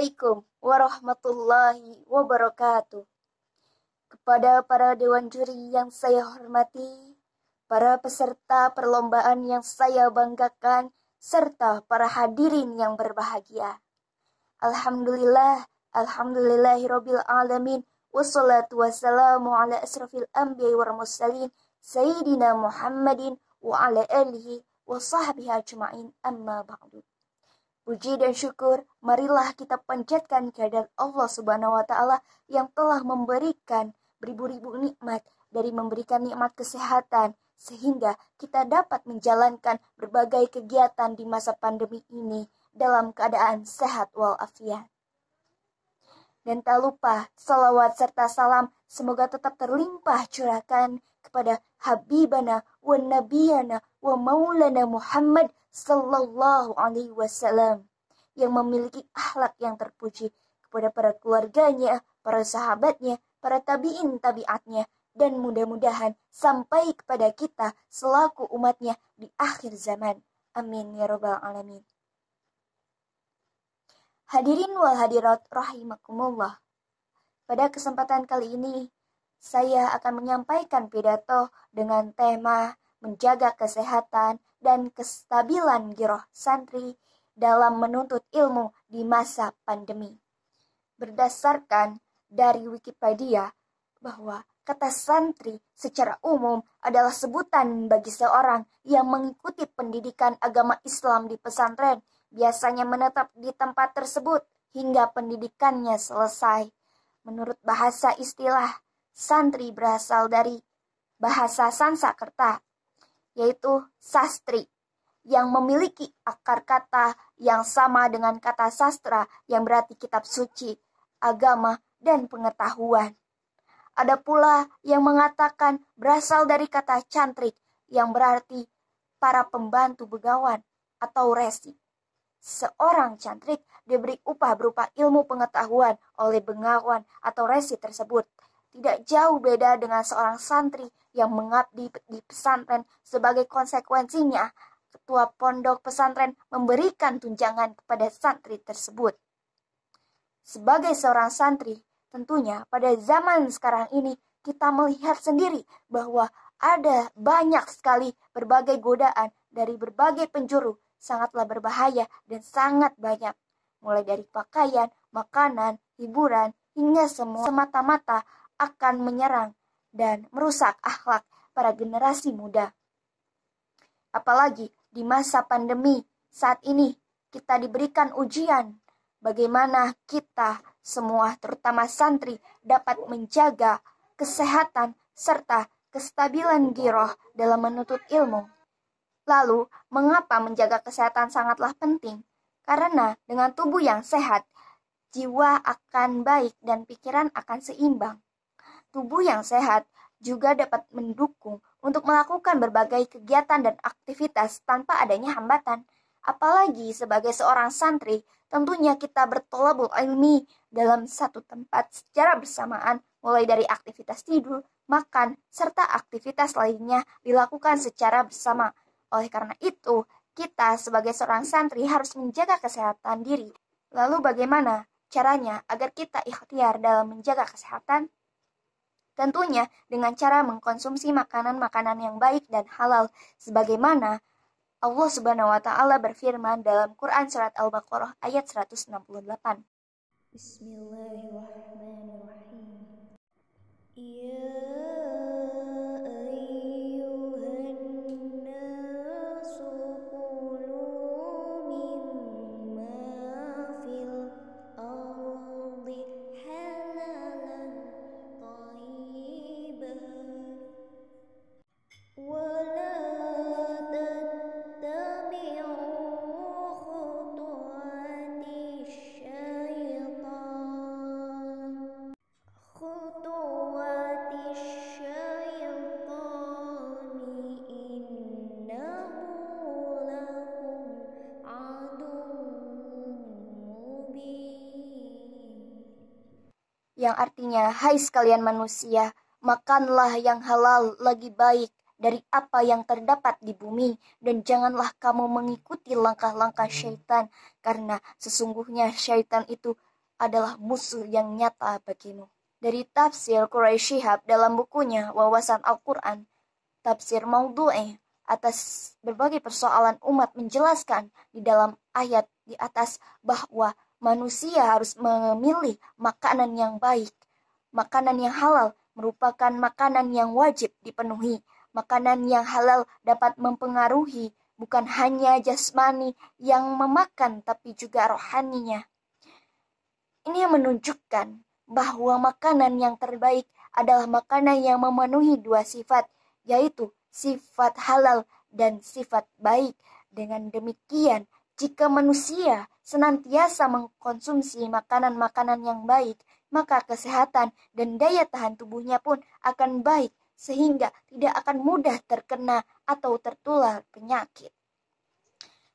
Assalamualaikum warahmatullahi wabarakatuh. Kepada para dewan juri yang saya hormati, para peserta perlombaan yang saya banggakan, serta para hadirin yang berbahagia. Alhamdulillahirabbil alamin, wassalatu wassalamu ala asrafil anbiya'i wal mursalin, sayyidina Muhammadin wa ala alihi wa sahbihi ajma'in, amma ba'du. Puji dan syukur, marilah kita panjatkan kehadirat Allah Subhanahu wa Ta'ala yang telah memberikan beribu-ribu nikmat, dari memberikan nikmat kesehatan sehingga kita dapat menjalankan berbagai kegiatan di masa pandemi ini dalam keadaan sehat walafiat. Dan tak lupa salawat serta salam semoga tetap terlimpah curahkan kepada Habibana wa Nabiyana wa Maulana Muhammad sallallahu alaihi wasallam yang memiliki akhlak yang terpuji, kepada para keluarganya, para sahabatnya, para tabi'in tabi'atnya, dan mudah-mudahan sampai kepada kita selaku umatnya di akhir zaman. Amin ya rabbal alamin. Hadirin wal hadirat rahimakumullah. Pada kesempatan kali ini, saya akan menyampaikan pidato dengan tema menjaga kesehatan dan kestabilan giroh santri dalam menuntut ilmu di masa pandemi. Berdasarkan dari Wikipedia bahwa kata santri secara umum adalah sebutan bagi seorang yang mengikuti pendidikan agama Islam di pesantren, biasanya menetap di tempat tersebut hingga pendidikannya selesai. Menurut bahasa istilah, santri berasal dari bahasa Sanskerta, yaitu sastri, yang memiliki akar kata yang sama dengan kata sastra yang berarti kitab suci, agama, dan pengetahuan. Ada pula yang mengatakan berasal dari kata cantrik yang berarti para pembantu begawan atau resi. Seorang cantrik diberi upah berupa ilmu pengetahuan oleh bengawan atau resi tersebut. Tidak jauh beda dengan seorang santri yang mengabdi di pesantren. Sebagai konsekuensinya, ketua pondok pesantren memberikan tunjangan kepada santri tersebut. Sebagai seorang santri, tentunya pada zaman sekarang ini kita melihat sendiri bahwa ada banyak sekali berbagai godaan dari berbagai penjuru, sangatlah berbahaya dan sangat banyak. Mulai dari pakaian, makanan, hiburan, hingga semua semata-mata akan menyerang dan merusak akhlak para generasi muda. Apalagi di masa pandemi saat ini kita diberikan ujian bagaimana kita semua terutama santri dapat menjaga kesehatan serta kestabilan giroh dalam menuntut ilmu. Lalu, mengapa menjaga kesehatan sangatlah penting? Karena dengan tubuh yang sehat, jiwa akan baik dan pikiran akan seimbang. Tubuh yang sehat juga dapat mendukung untuk melakukan berbagai kegiatan dan aktivitas tanpa adanya hambatan. Apalagi sebagai seorang santri, tentunya kita bertolabul ilmi dalam satu tempat secara bersamaan, mulai dari aktivitas tidur, makan, serta aktivitas lainnya dilakukan secara bersama. Oleh karena itu, kita sebagai seorang santri harus menjaga kesehatan diri. Lalu bagaimana caranya agar kita ikhtiar dalam menjaga kesehatan? Tentunya dengan cara mengkonsumsi makanan-makanan yang baik dan halal, sebagaimana Allah Subhanahu wa Ta'ala berfirman dalam Quran Surat Al-Baqarah ayat 168. Bismillahirrahmanirrahim. Ya ayyuhan nasu qulu mimma fil ardi halalan thayyiban wa la tattabi'u khutuwati syaitan. Khutuwati syaitani innahu lakum aduwwun mubin. Yang artinya, hai sekalian manusia, makanlah yang halal lagi baik dari apa yang terdapat di bumi, dan janganlah kamu mengikuti langkah-langkah syaitan, karena sesungguhnya syaitan itu adalah musuh yang nyata bagimu. Dari tafsir Quraisy Shihab dalam bukunya Wawasan Al-Quran, tafsir Maudhu'i atas berbagai persoalan umat menjelaskan di dalam ayat di atas bahwa manusia harus memilih makanan yang baik. Makanan yang halal merupakan makanan yang wajib dipenuhi. Makanan yang halal dapat mempengaruhi bukan hanya jasmani yang memakan, tapi juga rohaninya. Ini yang menunjukkan bahwa makanan yang terbaik adalah makanan yang memenuhi dua sifat, yaitu sifat halal dan sifat baik. Dengan demikian, jika manusia senantiasa mengkonsumsi makanan-makanan yang baik, maka kesehatan dan daya tahan tubuhnya pun akan baik, sehingga tidak akan mudah terkena atau tertular penyakit.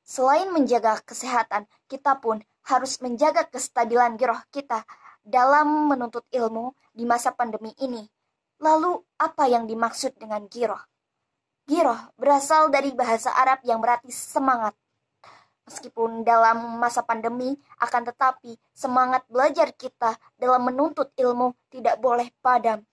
Selain menjaga kesehatan, kita pun harus menjaga kestabilan giroh kita dalam menuntut ilmu di masa pandemi ini. Lalu, apa yang dimaksud dengan giroh? Giroh berasal dari bahasa Arab yang berarti semangat. Meskipun dalam masa pandemi, akan tetapi semangat belajar kita dalam menuntut ilmu tidak boleh padam,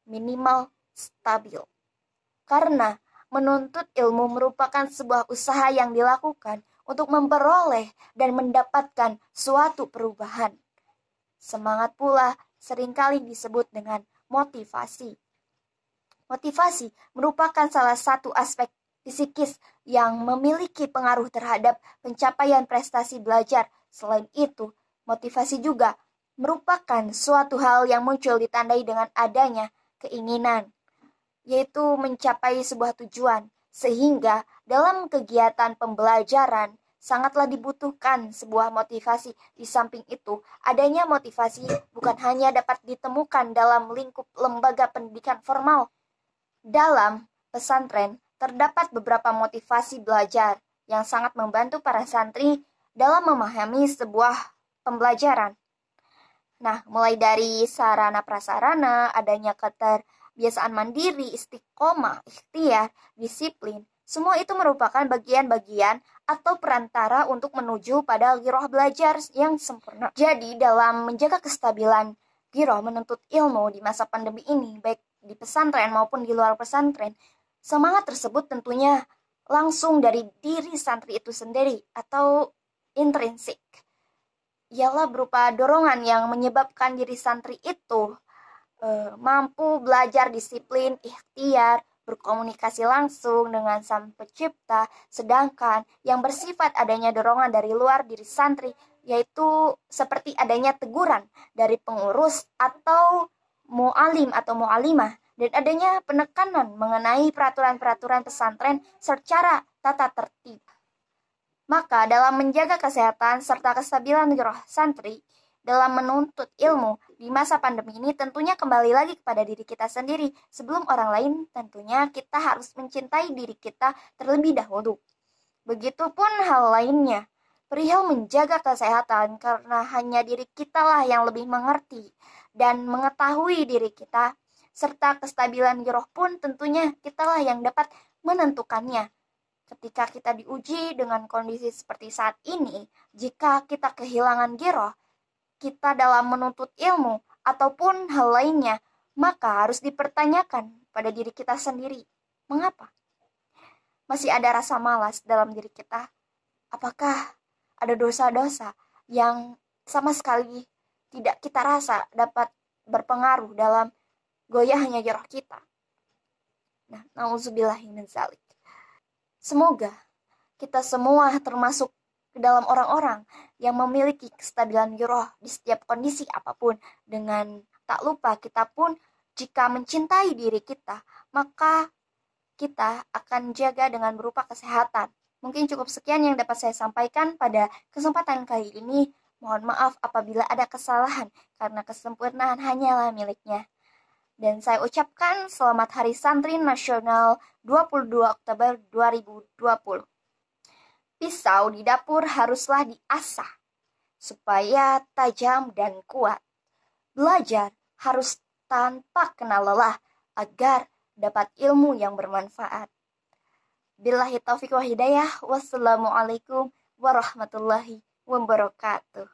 minimal stabil. Karena menuntut ilmu merupakan sebuah usaha yang dilakukan untuk memperoleh dan mendapatkan suatu perubahan. Semangat pula seringkali disebut dengan motivasi. Motivasi merupakan salah satu aspek psikis yang memiliki pengaruh terhadap pencapaian prestasi belajar. Selain itu, motivasi juga merupakan suatu hal yang muncul ditandai dengan adanya keinginan, yaitu mencapai sebuah tujuan. Sehingga dalam kegiatan pembelajaran sangatlah dibutuhkan sebuah motivasi. Di samping itu, adanya motivasi bukan hanya dapat ditemukan dalam lingkup lembaga pendidikan formal. Dalam pesantren, terdapat beberapa motivasi belajar yang sangat membantu para santri dalam memahami sebuah pembelajaran. Nah, mulai dari sarana prasarana, adanya keterbiasaan mandiri, istiqomah, ikhtiar, disiplin, semua itu merupakan bagian-bagian atau perantara untuk menuju pada giroh belajar yang sempurna. Jadi, dalam menjaga kestabilan giroh menuntut ilmu di masa pandemi ini, baik di pesantren maupun di luar pesantren, semangat tersebut tentunya langsung dari diri santri itu sendiri atau intrinsik. Ialah berupa dorongan yang menyebabkan diri santri itu mampu belajar disiplin, ikhtiar, berkomunikasi langsung dengan Sang Pencipta, sedangkan yang bersifat adanya dorongan dari luar diri santri, yaitu seperti adanya teguran dari pengurus atau mu'alim atau mu'alimah, dan adanya penekanan mengenai peraturan-peraturan pesantren secara tata tertib. Maka dalam menjaga kesehatan serta kestabilan giroh santri dalam menuntut ilmu di masa pandemi ini tentunya kembali lagi kepada diri kita sendiri. Sebelum orang lain, tentunya kita harus mencintai diri kita terlebih dahulu. Begitupun hal lainnya, perihal menjaga kesehatan, karena hanya diri kita lah yang lebih mengerti dan mengetahui diri kita, serta kestabilan giroh pun tentunya kitalah yang dapat menentukannya. Ketika kita diuji dengan kondisi seperti saat ini, jika kita kehilangan giroh, kita dalam menuntut ilmu ataupun hal lainnya, maka harus dipertanyakan pada diri kita sendiri. Mengapa? Masih ada rasa malas dalam diri kita? Apakah ada dosa-dosa yang sama sekali tidak kita rasa dapat berpengaruh dalam goyahnya giroh kita? Nah, nauzubillahi min dzalik. Semoga kita semua termasuk ke dalam orang-orang yang memiliki kestabilan giroh di setiap kondisi apapun. Dengan tak lupa kita pun jika mencintai diri kita, maka kita akan jaga dengan berupa kesehatan. Mungkin cukup sekian yang dapat saya sampaikan pada kesempatan kali ini. Mohon maaf apabila ada kesalahan, karena kesempurnaan hanyalah miliknya. Dan saya ucapkan selamat Hari Santri Nasional 22 Oktober 2020. Pisau di dapur haruslah diasah supaya tajam dan kuat. Belajar harus tanpa kenal lelah agar dapat ilmu yang bermanfaat. Billahi taufiq wa hidayah. Wassalamualaikum warahmatullahi wabarakatuh.